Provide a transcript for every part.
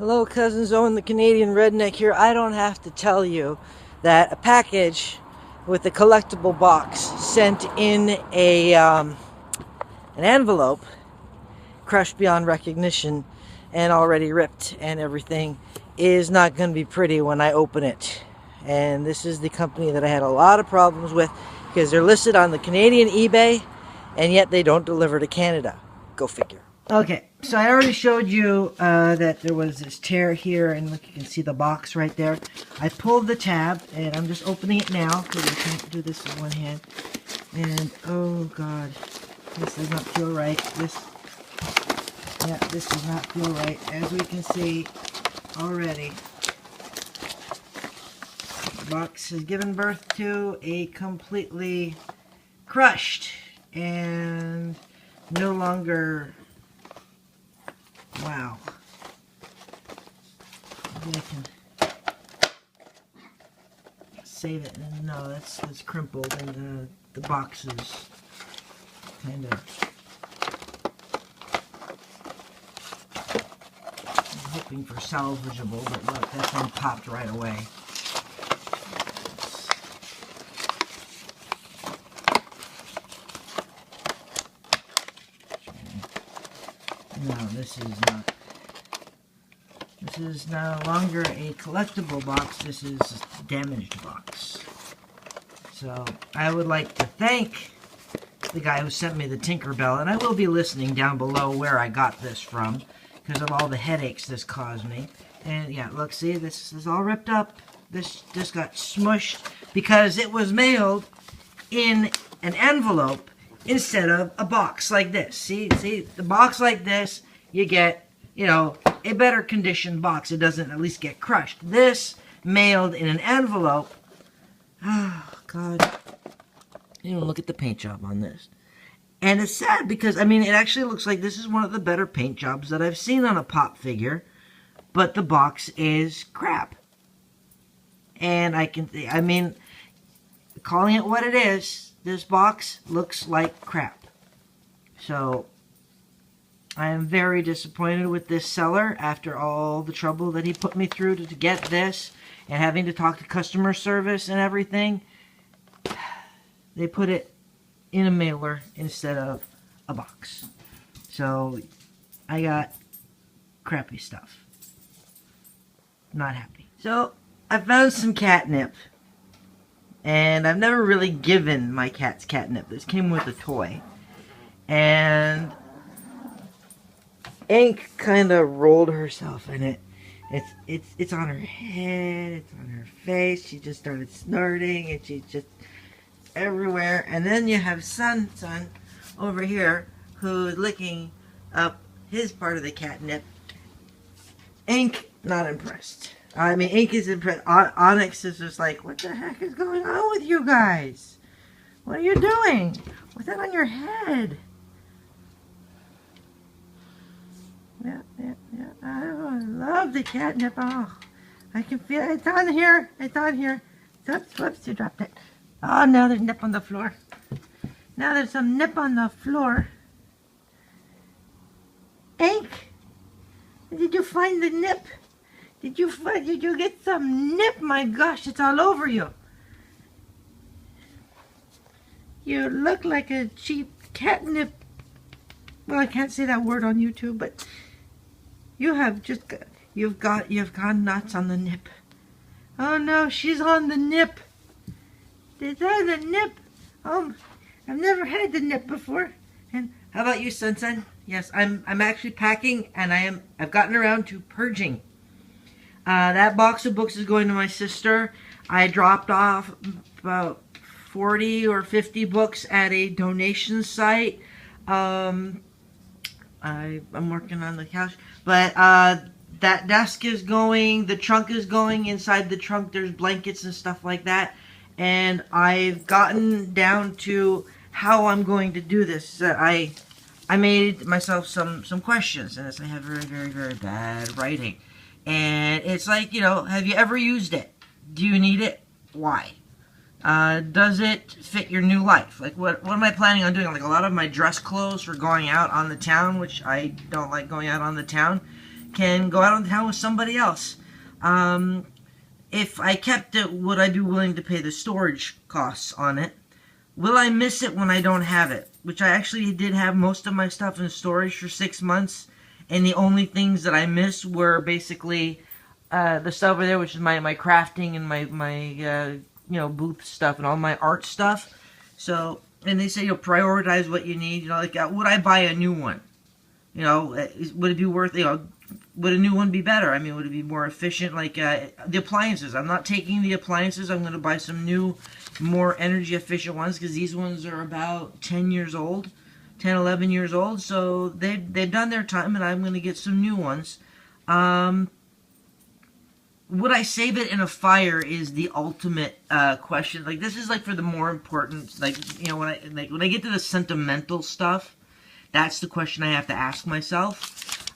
Hello, cousins. Owen the Canadian Redneck here. I don't have to tell you that a package with a collectible box sent in an envelope, crushed beyond recognition and already ripped and everything, is not going to be pretty when I open it. And this is the company that I had a lot of problems with because they're listed on the Canadian eBay and yet they don't deliver to Canada. Go figure. Okay, so I already showed you that there was this tear here, and look, you can see the box right there. I pulled the tab, and I'm just opening it now, because I can't do this with one hand. And, oh god, this does not feel right. This does not feel right. As we can see already, the box has given birth to a completely crushed and no longer... Wow. Maybe I can save it. No, that's crumpled, and the box is kind of... I'm hoping for salvageable, but look, that thing popped right away. No, this is no longer a collectible box. This is a damaged box. So I would like to thank the guy who sent me the Tinkerbell, and I will be listening down below where I got this from because of all the headaches this caused me. And yeah, look, see, this is all ripped up. This just got smushed because it was mailed in an envelope instead of a box like this. See, the box like this, you get, you know, a better conditioned box. It doesn't at least get crushed. This, mailed in an envelope. Oh, God. You know, look at the paint job on this. And it's sad because, I mean, it actually looks like this is one of the better paint jobs that I've seen on a pop figure. But the box is crap. And I mean, calling it what it is, this box looks like crap. So, I am very disappointed with this seller after all the trouble that he put me through to get this and having to talk to customer service and everything. They put it in a mailer instead of a box. So, I got crappy stuff. Not happy. So, I found some catnip. And I've never really given my cats catnip. This came with a toy. And Ink kind of rolled herself in it. It's on her head, it's on her face. She just started snorting and she's just everywhere. And then you have Sun over here who's licking up his part of the catnip. Ink, not impressed. I mean, Ink is impressed. Onyx is just like, what the heck is going on with you guys? What are you doing? What's that on your head? Yeah. I love the catnip. Oh, I can feel it. It's on here. It's on here. Whoops, you dropped it. Oh, now there's nip on the floor. Now there's some nip on the floor. Ink, did you find the nip? Did you get some nip? My gosh, it's all over you. You look like a cheap catnip. Well, I can't say that word on YouTube, but you have just, you've gone nuts on the nip. Oh no, she's on the nip. Is that the nip? Oh, I've never had the nip before. And how about you, Sun? Yes, I'm actually packing, and I've gotten around to purging. That box of books is going to my sister. I dropped off about 40 or 50 books at a donation site. I'm working on the couch. But that desk is going. The trunk is going. Inside the trunk there's blankets and stuff like that. And I've gotten down to how I'm going to do this. I made myself some questions. And I have very bad writing. And it's like, you know, have you ever used it? Do you need it? Why? Does it fit your new life? Like, what am I planning on doing? Like, a lot of my dress clothes for going out on the town, which I don't like going out on the town, can go out on town with somebody else. If I kept it, would I be willing to pay the storage costs on it? Will I miss it when I don't have it? Which I actually did have most of my stuff in storage for 6 months, and the only things that I missed were basically the stuff over there, which is my crafting and my booth stuff and all my art stuff. So, and they say prioritize what you need. Like would I buy a new one? Would it be worth would a new one be better? I mean, would it be more efficient? Like the appliances. I'm not taking the appliances. I'm going to buy some new, more energy efficient ones because these ones are about 10 years old, 10, 11 years old. So they've done their time, and I'm going to get some new ones. Would I save it in a fire is the ultimate question. Like this is like for the more important, like when I get to the sentimental stuff, that's the question I have to ask myself.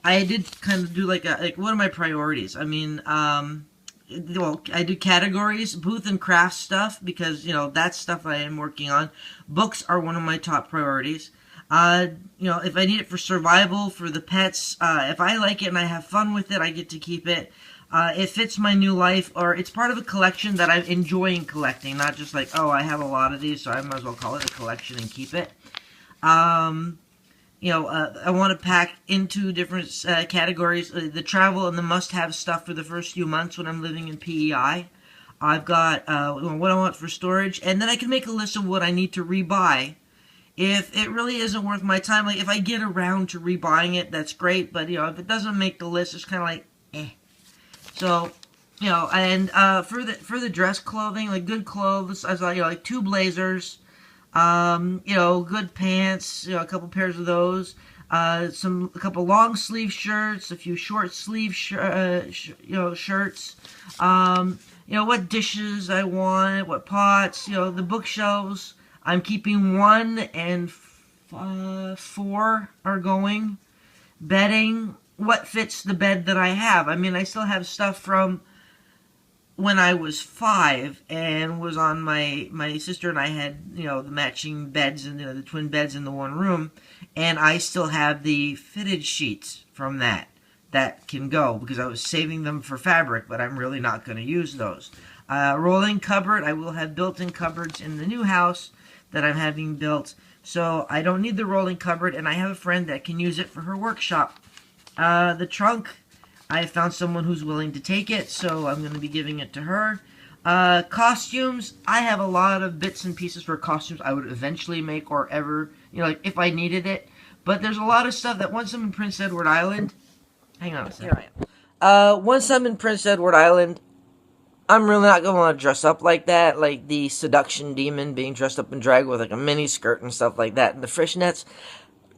I did kind of do like what are my priorities? I mean, well, I do categories, booth and craft stuff, because, that's stuff I am working on. Books are one of my top priorities. If I need it for survival, for the pets, if I like it and I have fun with it, I get to keep it. It fits my new life, or it's part of a collection that I'm enjoying collecting, not just like, oh, I have a lot of these, so I might as well call it a collection and keep it. I want to pack into different categories. The travel and the must-have stuff for the first few months when I'm living in PEI. I've got what I want for storage, and then I can make a list of what I need to rebuy. If it really isn't worth my time, like if I get around to rebuying it, that's great. But if it doesn't make the list, it's kind of like, eh. So, and for the dress clothing, like good clothes, I thought like 2 blazers. Good pants, a couple pairs of those, a couple long sleeve shirts, a few short sleeve shirts, what dishes I want, what pots, the bookshelves, I'm keeping 1 and 4 are going. Bedding, what fits the bed that I have. I mean, I still have stuff from when I was 5 and was on my sister and I had, the matching beds and the twin beds in the one room, and I still have the fitted sheets from that can go because I was saving them for fabric, but I'm really not going to use those. Rolling cupboard, I will have built-in cupboards in the new house that I'm having built, so I don't need the rolling cupboard, and I have a friend that can use it for her workshop. The trunk, I have found someone who's willing to take it, so I'm going to be giving it to her. Costumes, I have a lot of bits and pieces for costumes I would eventually make or ever, like if I needed it. But there's a lot of stuff that once I'm in Prince Edward Island, hang on a second. Here I am. Once I'm in Prince Edward Island, I'm really not going to want to dress up like that, like the seduction demon being dressed up in drag with like a mini skirt and stuff like that, and the fishnets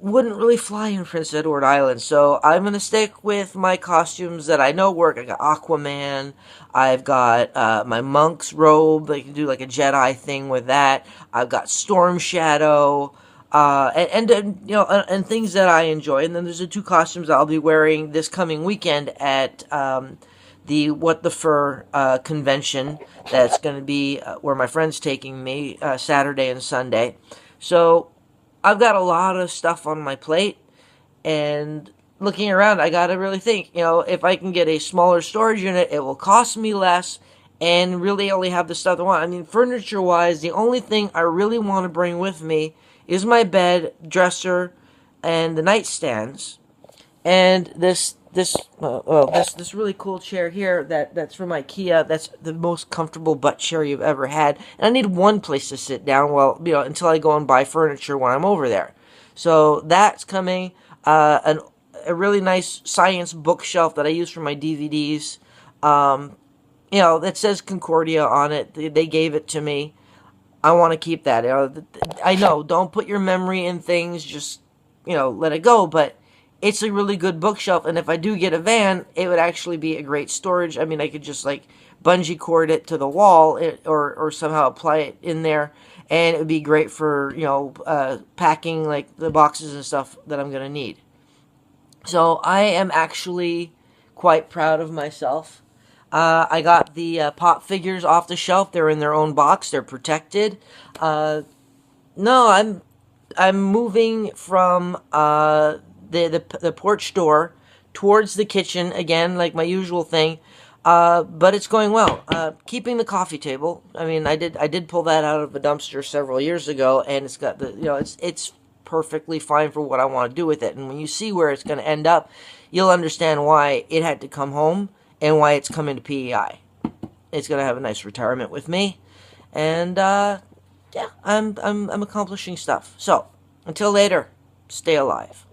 wouldn't really fly in Prince Edward Island, so I'm going to stick with my costumes that I know work. I got Aquaman, I've got my monk's robe, I can do like a Jedi thing with that, I've got Storm Shadow, and things that I enjoy, and then there's the 2 costumes I'll be wearing this coming weekend at the What the Fur convention that's going to be where my friend's taking me Saturday and Sunday, so I've got a lot of stuff on my plate, and looking around, I gotta really think, if I can get a smaller storage unit, it will cost me less, and really only have the stuff I want. I mean, furniture-wise, the only thing I really want to bring with me is my bed, dresser, and the nightstands, and this really cool chair here that's from IKEA. That's the most comfortable butt chair you've ever had. And I need one place to sit down until I go and buy furniture when I'm over there. So that's coming. A really nice science bookshelf that I use for my DVDs. That says Concordia on it. They gave it to me. I want to keep that. I know, don't put your memory in things. Just, let it go. But it's a really good bookshelf, and if I do get a van, it would actually be a great storage. I mean, I could just, bungee cord it to the wall or somehow apply it in there, and it would be great for, packing, the boxes and stuff that I'm going to need. So I am actually quite proud of myself. I got the pop figures off the shelf. They're in their own box. They're protected. No, I'm moving from the porch door towards the kitchen again, like my usual thing. But it's going well. Keeping the coffee table. I mean, I did pull that out of a dumpster several years ago, and it's got the, it's perfectly fine for what I want to do with it. And when you see where it's going to end up, you'll understand why it had to come home and why it's coming to PEI. It's going to have a nice retirement with me, and yeah, I'm accomplishing stuff. So until later, stay alive.